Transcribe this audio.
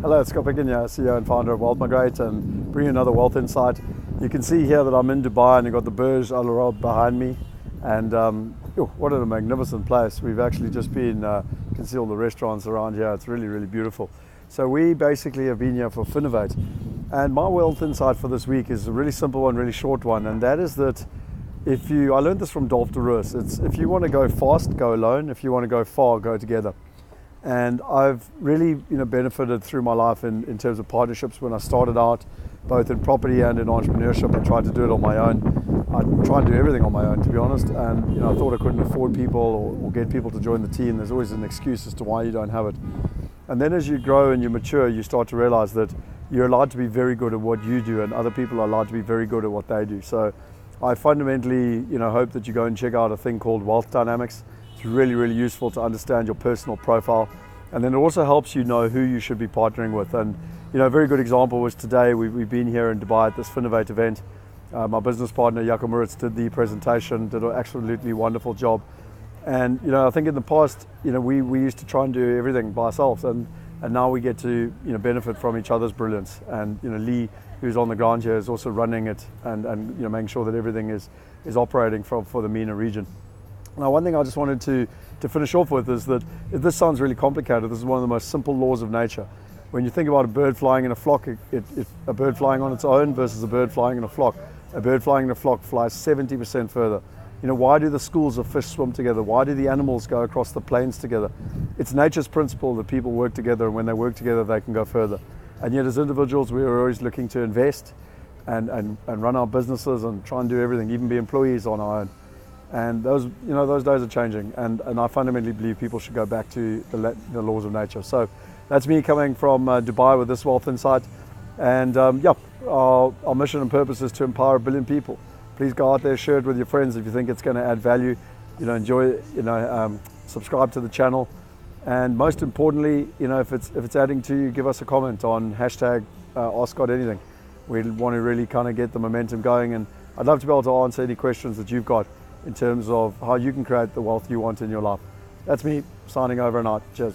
Hello, it's Picken here, CEO and founder of WealthE and bringing another wealth insight. You can see here that I'm in Dubai and you've got the Burj Al Arab behind me, and what a magnificent place. We've actually just been, you can see all the restaurants around here. It's really, really beautiful. So we basically have been here for Finovate, and my wealth insight for this week is a really simple one, really short one, and that is that I learned this from Dolph DeRoos, it's if you want to go fast, go alone. If you want to go far, go together. And I've really benefited through my life in terms of partnerships. When I started out, both in property and in entrepreneurship, I tried to do it on my own. I tried to do everything on my own, to be honest, and I thought I couldn't afford people or get people to join the team. There's always an excuse as to why you don't have it. And then as you grow and you mature, you start to realize that you're allowed to be very good at what you do, and other people are allowed to be very good at what they do. So I fundamentally hope that you go and check out a thing called Wealth Dynamics. It's really, really useful to understand your personal profile, and then it also helps you know who you should be partnering with. And a very good example was today. We've been here in Dubai at this Finovate event. My business partner Jacob Moritz did the presentation, did an absolutely wonderful job. And I think in the past we used to try and do everything by ourselves, and now we get to benefit from each other's brilliance. And Lee, who's on the ground here, is also running it and making sure that everything is operating for the MENA region. Now, one thing I just wanted to finish off with is that if this sounds really complicated, this is one of the most simple laws of nature. When you think about a bird flying in a flock, a bird flying on its own versus a bird flying in a flock flies 70% further. Why do the schools of fish swim together? Why do the animals go across the plains together? It's nature's principle that people work together, and when they work together, they can go further. And yet as individuals, we are always looking to invest and run our businesses and try and do everything, even be employees on our own. And those days are changing, and I fundamentally believe people should go back to the laws of nature. So that's me coming from Dubai with this wealth insight. And our mission and purpose is to empower 1 billion people. Please go out there, share it with your friends if you think it's going to add value. Enjoy it, subscribe to the channel. And most importantly, if it's adding to you, give us a comment on hashtag #AskGodAnything. We want to really kind of get the momentum going, and I'd love to be able to answer any questions that you've got in terms of how you can create the wealth you want in your life. That's me signing over and out. Cheers.